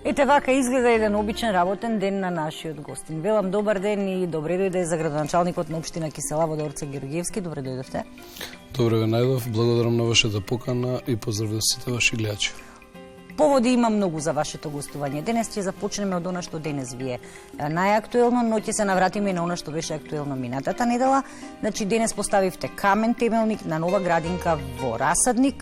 Ете вака изгледа еден обичен работен ден на нашиот гостин. Велам добар ден и добре дојде за градоначалникот на општина Киселава Дорце Георгиевски. Добре дојдовте. Добре ве најдов, благодарам на вашата покана и поздрав за сите ваши гледачи. Поводи има многу за вашето гостување. Денес ќе започнеме од она што денес ви е најактуелно, но ќе се навратиме и на она што беше актуелно минатата недела. Значи денес поставивте камен темелник на нова градинка во Расадник.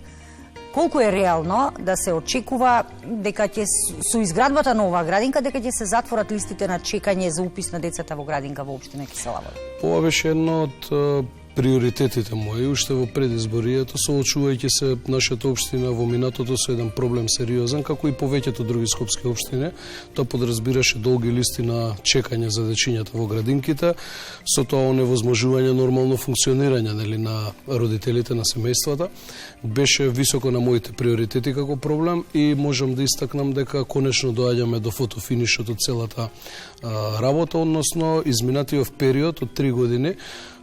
Колку е реално да се очекува дека ќе со изградбата на оваа градинка дека ќе се затворат листите на чекање за упис на децата во градинка во општина Киселава? Ова беше едно од приоритетите мои, уште во предизборието, соочувајќи се нашата општина во минатото со еден проблем сериозен, како и повеќето други скопски општини. Тоа подразбираше долги листи на чекање за дечињата во градинките, со тоа оневозможување нормално функционирање на родителите, на семејствата. Беше високо на моите приоритети како проблем и можам да истакнам дека конечно доаѓаме до фотофинишот од целата работа, односно изминатиот период од 3 години.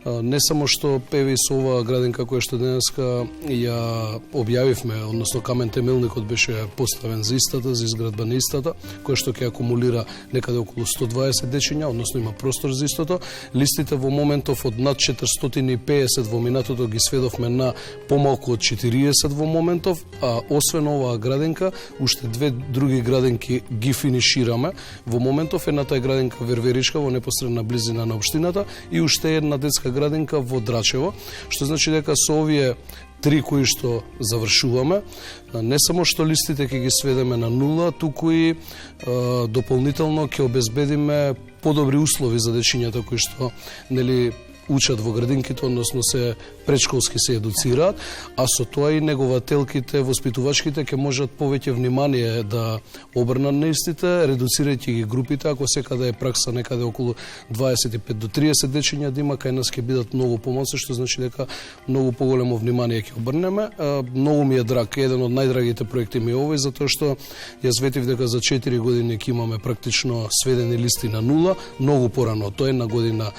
Не само што еве и со оваа градинка која што денеска ја објавивме, односно камен темелникот беше поставен за истата, за изградба на истата, која што ќе акумулира некаде околу 120 дечиња, односно има простор за истото. Листите во моментов од над 450 во минатото ги сведовме на помалку од 40 во моментов, а освен оваа градинка, уште две други градинки ги финишираме. Во моментов едната е градинка Верверичка во непосредна близина на општината и уште една детска градинка во Драчево, што значи дека со овие 3 кои што завршуваме, не само што листите ќе ги сведеме на нула, туку и дополнително ќе обезбедиме подобри услови за дечињата кои што учат во градинките, односно се предшколски се едуцираат, а со тоа и негователките, воспитувачките ќе можат повеќе внимание да обрнат на истите, редуцирајќи ги групите, ако секаде е пракса некаде околу 25 до 30 дечиња да има, кај нас ќе бидат многу помалку, што значи дека многу поголемо внимание ќе обрнеме. Многу ми е драг, еден од најдрагите проекти ми е овој, затоа што јас ветив дека за 4 години ќе имаме практично сведени листи на нула, многу порано, тоа една година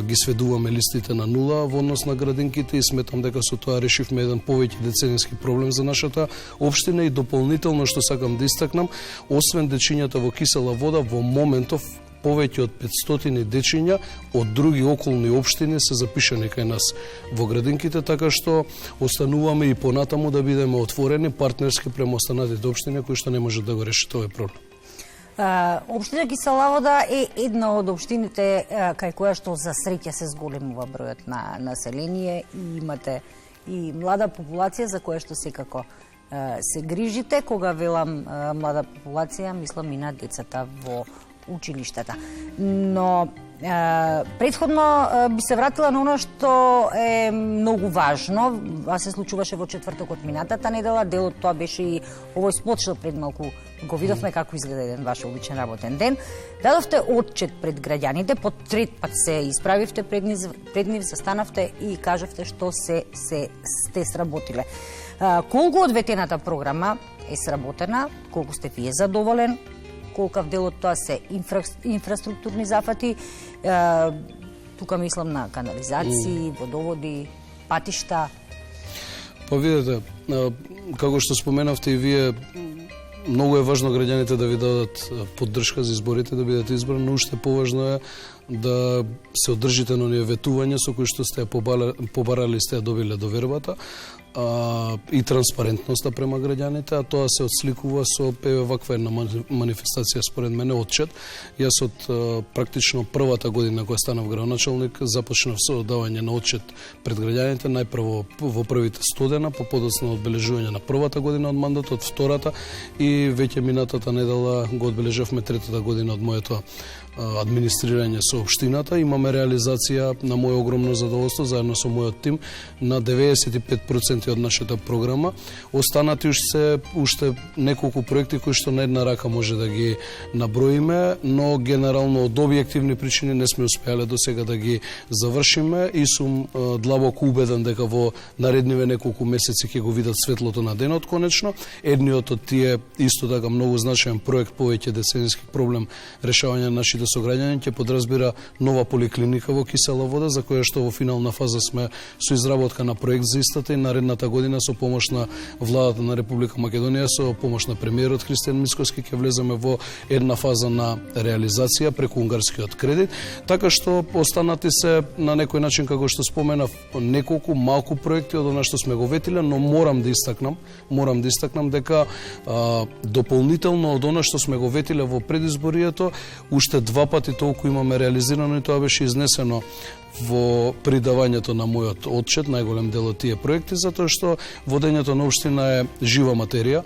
ги сведуваме листите на нула во однос на градинките и сметам дека со тоа решивме еден повеќе деценински проблем за нашата општина и дополнително што сакам да истакнам, освен дечињата во кисела вода, во моментов повеќе од 500 дечиња од други околни општини се запишани кај нас во градинките, така што остануваме и понатаму да бидеме отворени партнерски према останатите општини кои што не можат да го решат овој проблем. Општина Киселава е една од општините кај која што за среќа се зголемува бројот на население и имате и млада популација за која што секако се грижите. Кога велам млада популација, мислам и на децата во училиштата. Но претходно би се вратила на оно што е многу важно, а се случуваше во четвртокот минатата недела. Дел од тоа беше и овој спот што пред малку го видовме како изгледа еден ваш обичен работен ден. Дадовте отчет пред граѓаните, по трет пат се исправивте пред нив, застанавте и кажавте што сте сработиле. Колку од ветената програма е сработена, колку сте вие задоволен, колкав дел од тоа се инфраструктурни зафати, тука мислам на канализации, водоводи, патишта. Па видете, како што споменавте и вие, многу е важно граѓаните да ви дадат поддршка за изборите, да бидете избрани, но уште поважно е да се одржите на оние ветувања со кои што сте побарали, сте добиле довербата и транспарентноста према граѓаните, а тоа се отсликува со ваква една манифестација според мене отчет. Јас од практично првата година која станав градоначалник започнав со давање на отчет пред граѓаните, најпрво во првите 100 дена, по подоцна одбележување на првата година од мандатот, втората и веќе минатата недела го одбележавме третата година од моето администрирање со општината. Имаме реализација на моје огромно задоволство заедно со мојот тим на 95% од нашата програма. Останати уште неколку проекти кои што на една рака може да ги наброиме, но генерално од објективни причини не сме успеале до сега да ги завршиме и сум длабоко убеден дека во наредниве неколку месеци ќе го видат светлото на денот конечно. Едниот од тие исто така многу значаен проект, повеќе деценински проблем, решавање на нашите сограѓани, ќе подразбира нова поликлиника во Кисела Вода, за која што во финална фаза сме со изработка на проект за истата и наредната идната година со помош на владата на Република Македонија, со помош на премиерот Христијан Мицкоски ќе влеземе во една фаза на реализација преку унгарскиот кредит, така што останати се на некој начин, како што споменав, неколку малку проекти од она што сме го ветиле, но морам да истакнам дека дополнително од она што сме го ветиле во предизборието, уште 2 пати толку имаме реализирано и тоа беше изнесено во придавањето на мојот отчет, најголем дел од тие проекти, затоа што водењето на општина е жива материја.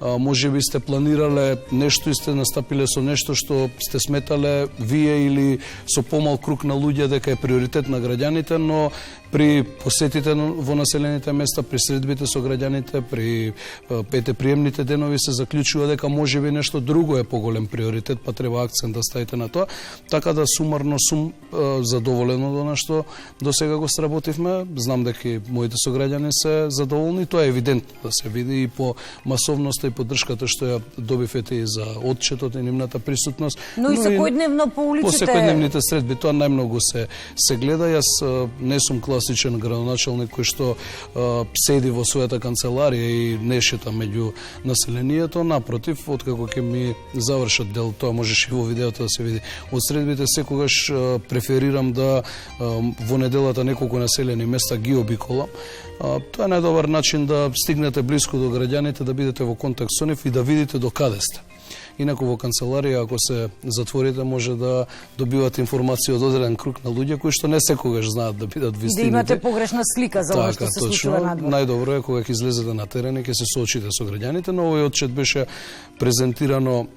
Може би сте планирале нешто и сте настапиле со нешто што сте сметале вие или со помал круг на луѓе дека е приоритет на граѓаните, но при посетите во населените места, при средбите со граѓаните, при петеприемните денови се заклучува дека може би нешто друго е поголем приоритет, па треба акцент да ставите на тоа. Така да сумарно сум задоволен од она што до сега го сработивме. Знам дека и моите сограѓани се задоволни, тоа е евидентно да се види и по масовноста и поддршката што ја добивте и за отчетот и нивната присутност. Но и секојдневно по улиците. По секојдневните средби тоа најмногу се гледа. Јас не сум класичен градоначалник кој што седи во својата канцеларија и не шета меѓу населението. Напротив, откако ќе ми завршат дел, тоа можеше и во видеото да се види од средбите, секогаш преферирам да во неделата неколку населени места ги обиколам. Тоа е најдобар начин да стигнете блиску до граѓаните, да бидете во контакт со нив и да видите до каде сте. Инаку во канцеларија, ако се затворите, може да добивате информација од одреден круг на луѓе кои што не секогаш знаат да бидат вистините. Да имате погрешна слика за она што се случува надвор. Најдобро е кога ќе излезете на терен и ќе се соочите со граѓаните, но овој отчет беше презентирано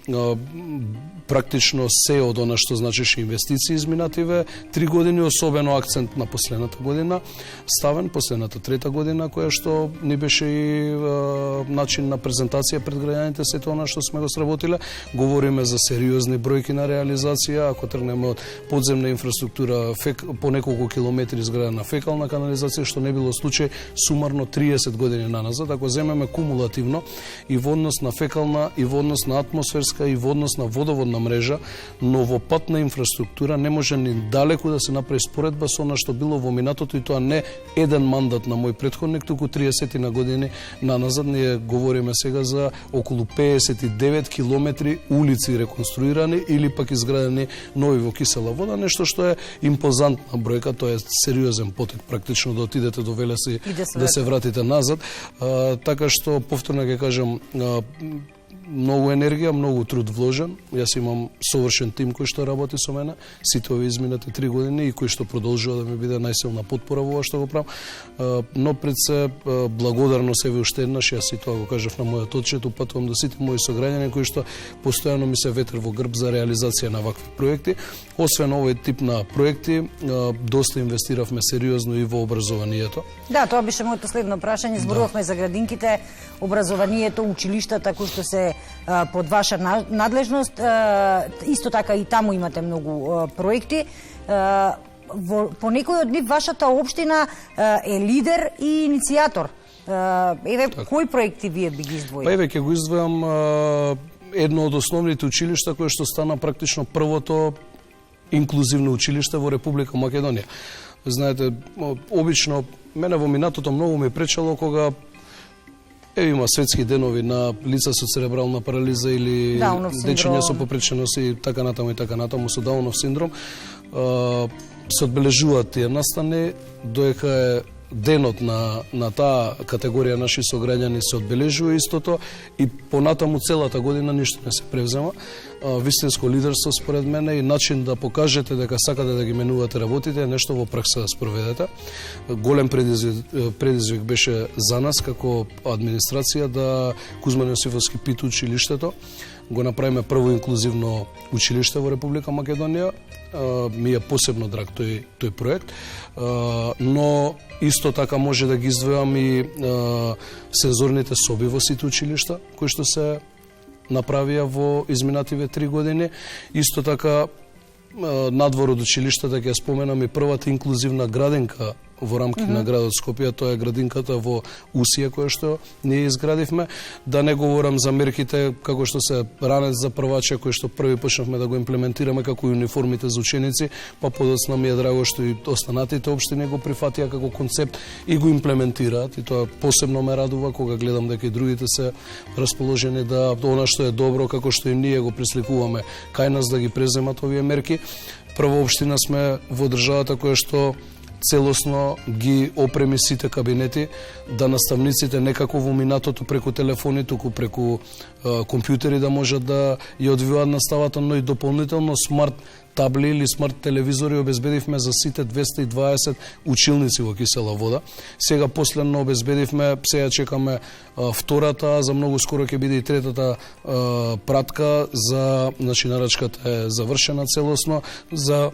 практично се од она што значеше инвестиции изминативе 3 години, особено акцент на последната година, ставен последната 3-та година, која што ни беше и начин на презентација пред граѓаните сето она што сме го сработиле. Говориме за сериозни бројки на реализација, ако тргнеме од подземна инфраструктура, по неколку километри изградена фекална канализација, што не било случај сумарно 30 години наназад. Ако земеме кумулативно и во однос на фекална, и во однос на атмосферска, и во однос на водоводна мрежа, но во патна инфраструктура не може ни далеку да се направи споредба со она што било во минатото, и тоа не еден мандат на мој претходник, туку 30 на години наназад. Ние говориме сега за околу 59 километри улици реконструирани или пак изградени нови во кисела вода, нешто што е импозантна бројка, тоа е сериозен потек практично да отидете до Велеси и да се вратите назад. Така што повторно ќе кажам, многу енергија, многу труд вложен. Јас имам совршен тим кој што работи со мене сите овие изминати 3 години и кој што продолжува да ми биде најсилна потпора во ова што го правам. Но пред се благодарно се ви уште еднаш, јас и тоа го кажав на мојот отчет, упатувам до сите мои сограѓани кои што постојано ми се ветер во грб за реализација на вакви проекти. Освен овој тип на проекти, доста инвестиравме сериозно и во образованието. Да, тоа беше моето следно прашање. Зборувавме за градинките, образованието, училиштата кои што се под ваша надлежност. Исто така и таму имате многу проекти. По некој од нив вашата општина е лидер и иницијатор. Еве, кои проекти вие би ги издвоили? Па еве, ќе го издвојам едно од основните училишта кое што стана практично првото инклузивно училиште во Република Македонија. Знаете, обично мене во минатото многу ми пречело кога има светски денови на лица со церебрална парализа или дечиња со попреченост и така натаму со Даунов синдром. Се одбележуваат тие настани, доека е денот на таа категорија наши сограѓани се одбележува истото и понатаму целата година ништо не се превзема. Вистинско лидерство според мене и начин да покажете дека сакате да ги менувате работите е нешто во пракса да спроведете. Голем предизвик беше за нас како администрација да Кузман Јосифовски Пит училиштето го направиме прво инклузивно училиште во Република Македонија. Ми е посебно драг тој проект, но исто така може да ги издвојам и сензорните соби во сите училишта кои што се направија во изминативе 3 години. Исто така надвор од училиштата ќе споменам и првата инклузивна градинка во рамки на градот Скопје, тоа е градинката во Усија која што ние изградивме. Да не говорам за мерките како што се ранец за прваче кој што први почнавме да го имплементираме, како и униформите за ученици, па подоцна ми е драго што и останатите општини го прифатија како концепт и го имплементираат, и тоа посебно ме радува кога гледам дека и другите се расположени да она што е добро, како што и ние го пресликуваме кај нас да ги преземат овие мерки. Прва општина сме во државата која што целосно ги опреми сите кабинети, да наставниците некако во минатото преку телефони, туку преку компјутери да можат да ја одвиваат наставата, но и дополнително смарт табли или смарт телевизори обезбедивме за сите 220 училници во Кисела Вода. Сега последно обезбедивме, сега чекаме втората, за многу скоро ќе биде и третата пратка за, значи нарачката е завршена целосно, за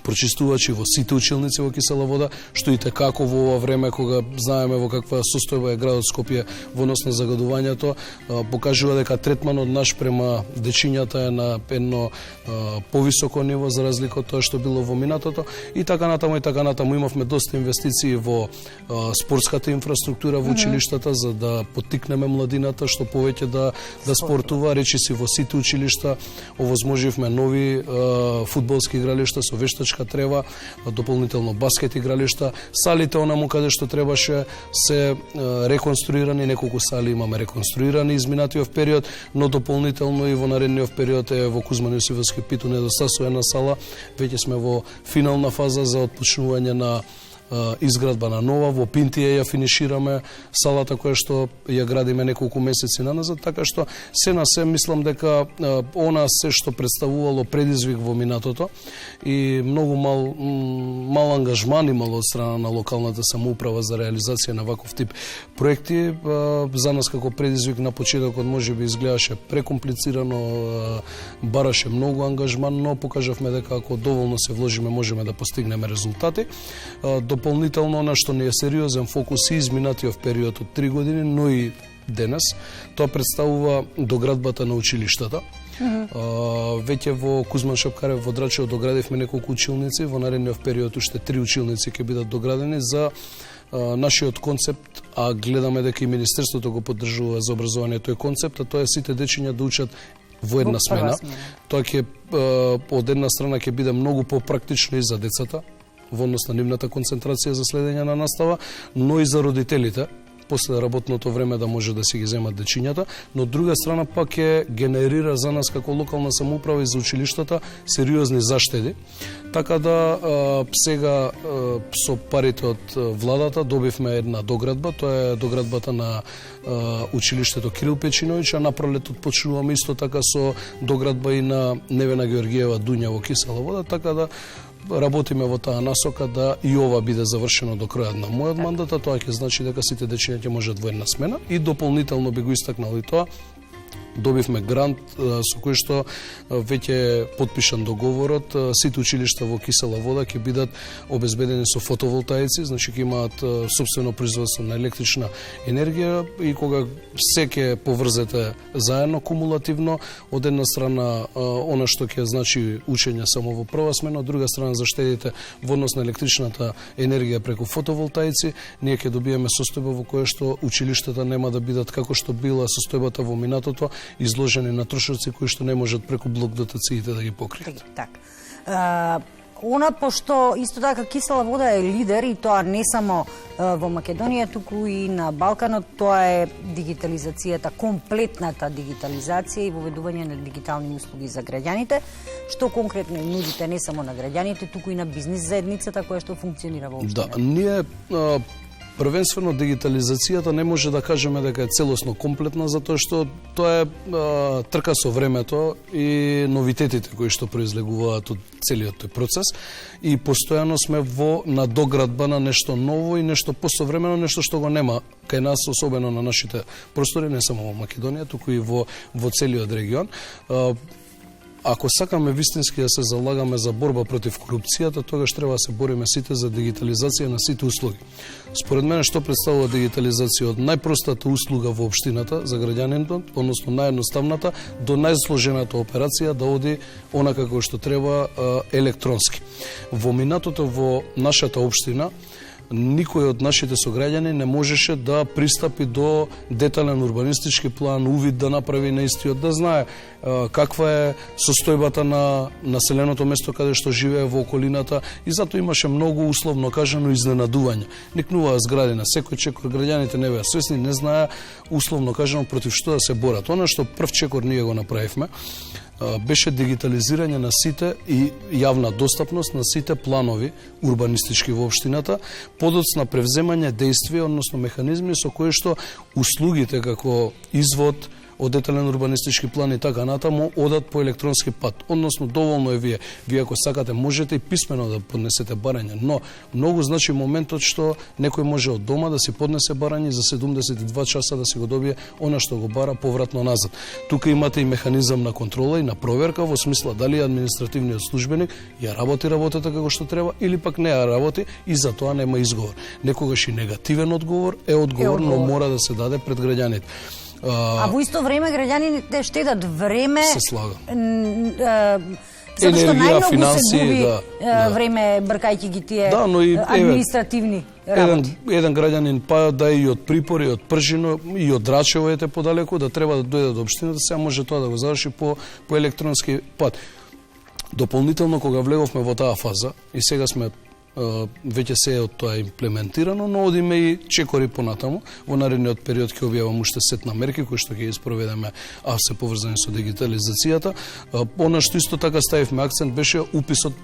прочистувачи во сите училници во Кисела Вода, што и како во ова време кога знаеме во каква состојба е градот Скопје во однос на загадувањето, покажува дека третманот наш према дечињата е на едно повисоко ниво за разлика од тоа што било во минатото, и така натаму имавме доста инвестиции во спортската инфраструктура во училиштата за да поттикнеме младината што повеќе да спортува, речиси во сите училишта овозможивме нови фудбалски игралишта со вештачка трева, дополнително баскет игралишта, салите онаму каде што требаше се реконструирани, неколку сали имаме реконструирани изминатиот период, но дополнително и во наредниот период е во Кузман Јосифовски Питу недостасува сала, веќе сме во финална фаза за отпочнување на изградба на нова, во Пинтија ја финишираме салата која што ја градиме неколку месеци наназад, така што се на се мислам дека она се што представувало предизвик во минатото и многу мал ангажман имало од страна на локалната самоуправа за реализација на ваков тип проекти, за нас како предизвик на почетокот можеби изгледаше прекомплицирано, бараше многу ангажман, но покажавме дека ако доволно се вложиме можеме да постигнеме резултати. Дополнително на што не е сериозен фокус и изминатиот период од 3 години, но и денес, тоа представува доградбата на училиштата. Веќе во Кузман Шапкарев во Драчево доградивме неколку училници, во наредниот период уште 3 училници ќе бидат доградени за нашиот концепт, а гледаме дека и Министерството го поддржува за образование тој концепт, а тоа е сите дечиња да учат во една смена. Тоа ќе од една страна ќе биде многу попрактично и за децата, во однос на нивната концентрација за следење на настава, но и за родителите, после работното време да може да си ги земат дечињата, но од друга страна пак ќе генерира за нас како локална самоуправа и за училиштата сериозни заштеди. Така да сега со парите од владата добивме една доградба, тоа е доградбата на училиштето Кирил Печиновиќ, а напролетот почнуваме исто така со доградба и на Невена Георгиева Дуња во Кисела Вода, така да работиме во таа насока да и ова биде завршено до крајот на мојот мандат, а тоа ќе значи дека сите дечиња ќе можат во една смена и дополнително би го истакнал и тоа. Добивме грант со кој што веќе е потпишан договорот. Сите училишта во Кисела Вода ќе бидат обезбедени со фотоволтаици, значи ќе имаат сопствено производство на електрична енергија и кога се ќе поврзете заедно кумулативно, од една страна она што ќе значи учење само во прва смена, од друга страна заштедите во однос на електричната енергија преку фотоволтаици, ние ќе добиеме состојба во која што училиштата нема да бидат како што била состојбата во минатото, изложени на трошоци кои што не можат преку блок дотациите да ги покријат. Так. Она, пошто исто така Кисела Вода е лидер и тоа не само во Македонија, туку и на Балканот, тоа е дигитализацијата, комплетната дигитализација и воведување на дигитални услуги за граѓаните, што конкретно нудите не само на граѓаните, туку и на бизнис заедницата која што функционира во општината. Да, ние првенствено дигитализацијата не може да кажеме дека е целосно комплетна, затоа што тоа е трка со времето и новитетите кои што произлегуваат од целиот тој процес и постојано сме во надоградба на нешто ново и нешто посовремено, нешто што го нема кај нас, особено на нашите простори, не само во Македонија, туку и во целиот регион. Ако сакаме вистински да се залагаме за борба против корупцијата, тогаш треба да се бориме сите за дигитализација на сите услуги. Според мене, што представува дигитализација од најпростата услуга во општината за граѓаниното, односно наједноставната, до најсложената операција да оди онака како што треба електронски. Во минатото во нашата општина никој од нашите сограѓани не можеше да пристапи до детален урбанистички план, увид да направи на истиот, да знае каква е состојбата на населеното место каде што живее во околината, и затоа имаше многу условно кажано изненадување. Никнуваа згради на секој чекор, граѓаните не беа свесни, не знаеа условно кажано против што да се борат. Она што прв чекор ние го направивме беше дигитализирање на сите и јавна достапност на сите планови урбанистички во општината, подоцна превземање дејствија, односно механизми со кои што услугите како извод од детален урбанистички план и така натаму одат по електронски пат. Односно, доволно е вие ако сакате можете и писмено да поднесете барање, но многу значи моментот што некој може од дома да си поднесе барање за 72 часа да си го добие она што го бара повратно назад. Тука имате и механизам на контрола и на проверка во смисла дали административниот службеник ја работи работата како што треба или пак не ја работи, и за тоа нема изговор. Некогаш и негативен одговор е одговор, но мора да се даде пред граѓаните. А во исто време граѓаните штедат време. Се слага. Затоа што најмногу финанси, се губи време бркајќи ги тие административни работи. Еден граѓанин па да и од Припор, и од Пржино, и од Рачево ете подалеку, да треба да дојде до општината, сега може тоа да го заврши по електронски пат. Дополнително кога влеговме во таа фаза и сега сме веќе се е од тоа имплементирано, но одиме и чекори понатаму. Во наредниот период ќе објавам уште сет на мерки кои што ќе испроведеме, а се поврзани со дигитализацијата. Она што исто така ставивме акцент беше уписот,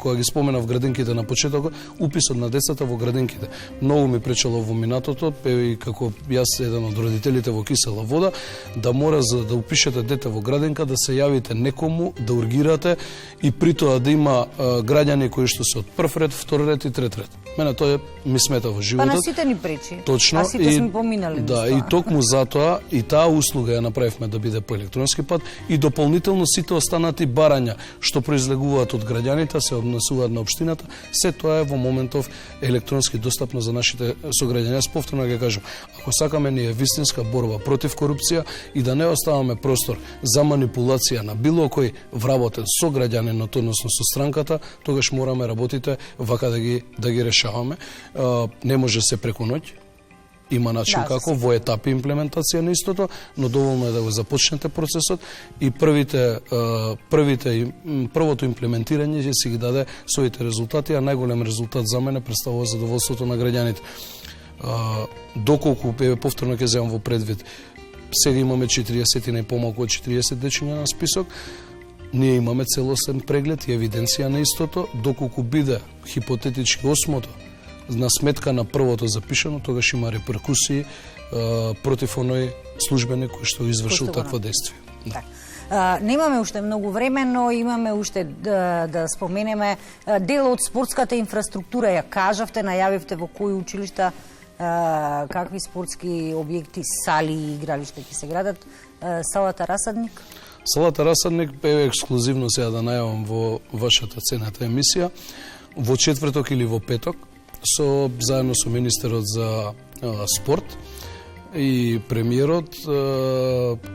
кога ги споменав градинките на почетокот, уписот на децата во градинките. Многу ми пречело во минатото, и како јас еден од родителите во Кисела вода, да мора за да упишете дете во градинка да се јавите некому, да ургирате и при тоа да има граѓани кои што се од прв ред, втор ред и трет ред. Мене тоа ми смета во животот. Па на сите ни пречи. Точно. А сите сме поминали. Да, и токму затоа и таа услуга ја направивме да биде по електронски пат, и дополнително сите останати барања што произлегуваат од граѓаните се однесуваат на општината, се тоа е во моментов електронски достапно за нашите сограѓани. Јас повторно ќе кажам, ако сакаме ние вистинска борба против корупција и да не оставаме простор за манипулација на било кој вработен со граѓанинот, односно со странката, тогаш мораме работите вака да ги решаваме. Не може се преку ноќ. Има начин како во етапи имплементација на истото, но доволно е да го започнете процесот и првото имплементирање ќе си ги даде своите резултати, а најголем резултат за мене представува задоволството на граѓаните. Доколку повторно ќе земам во предвид, сега имаме 40 и помалку од 40 дечиња на список. Ние имаме целосен преглед и евиденција на истото, доколку биде хипотетички осмото на сметка на првото запишано, тогаш има реперкусии против оној службеник кој што извршил такво действие. Да. Немаме уште многу време, но имаме уште да споменеме дел од спортската инфраструктура. Ја кажавте, најавивте во кои училишта какви спортски објекти, сали и игралишта ќе се градат. Салата Расадник? Салата Расадник е ексклузивно сега да најавам во вашата цената емисија. Во четврток или во петок, заедно со министерот за спорт и премиерот,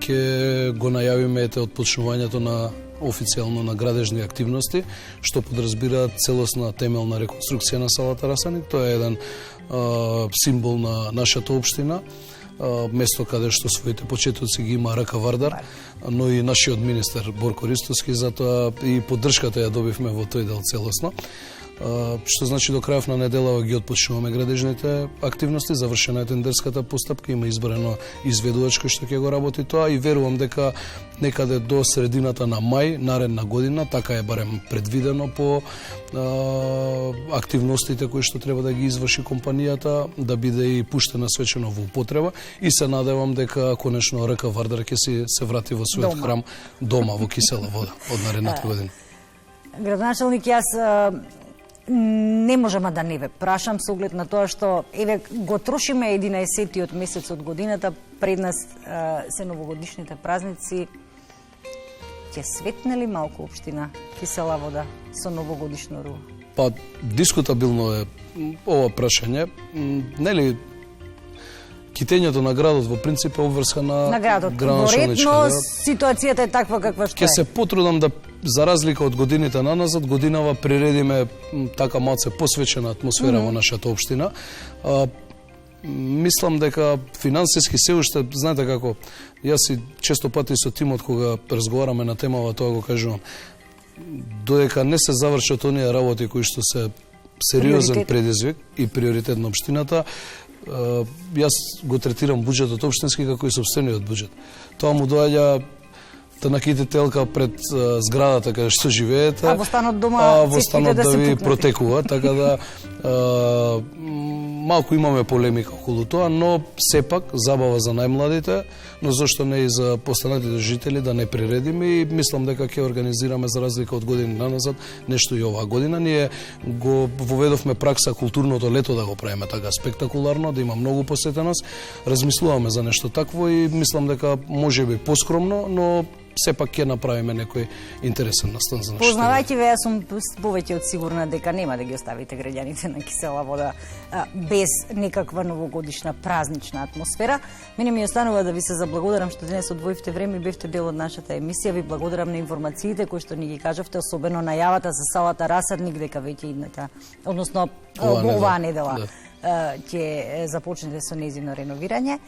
ќе го најавиме од почнувањето на официјално на градежни активности, што подразбира целосна темелна реконструкција на салата Расадник. Тоа е еден символ на нашата општина, место каде што своите почетоци ги има Рака Вардар, но и нашиот министер Борко Ристовски, затоа и поддршката ја добивме во тој дел целосно. Што значи до крајов на неделава ги отпочнуваме градежните активности, завршена е тендерската постапка, има избрано изведувачка што ќе го работи тоа и верувам дека некаде до средината на мај наредна година, така е барем предвидено по активностите кои што треба да ги изврши компанијата, да биде и пуштена свечено во употреба, и се надевам дека конечно Рака Вардар ќе се врати во својот храм дома во Кисела вода од наредната година. Градоначалник, јас не можам да не ве прашам со оглед на тоа што го трошиме 11-тиот месец од годината, пред нас се новогодишните празници. Ќе светне ли малку општина Кисела вода со новогодишно руво? Па дискутабилно е ова прашање. Нели китењето на градот во принцип е обврска на градот. Веројатно ситуацијата е таква каква што е. Ќе се потрудам да за разлика од годините наназад, годинава приредиме така малце посвечена атмосфера во нашата општина. Мислам дека финансиски се уште, знаете како, јас и често пати со тимот кога разговараме на темава, тоа го кажувам, додека не се завршат оние работи кои што се сериозен предизвик и приоритет на општината, јас го третирам буџетот општински како и сопствениот буџет. Тоа му доаѓа да наките телка пред зградата каде што живеете, а во станот дома да ви протекува, така да малку имаме полемика околу тоа, но сепак забава за најмладите, но зашто не и за постанатите жители да не приредиме и мислам дека ќе организираме за разлика од години наназад нешто и оваа година. Ние го воведовме пракса културното лето да го правиме така спектакуларно, да има многу посетеност. Размислуваме за нешто такво и мислам дека можеби поскромно, но сепак ќе направиме некој интересен настан за нашите. Познавајќи ве, јас сум повеќе од сигурна дека нема да ги оставите граѓаните на Кисела вода без некаква новогодишна празнична атмосфера. Мене ми останува да ви се заблагодарам што денес одвоивте време и бевте дел од нашата емисија. Ви благодарам на информациите кои што ни ги кажавте, особено најавата за салата Расадник дека веќе идната, односно оваа недела ќе започнете со нејзино реновирање.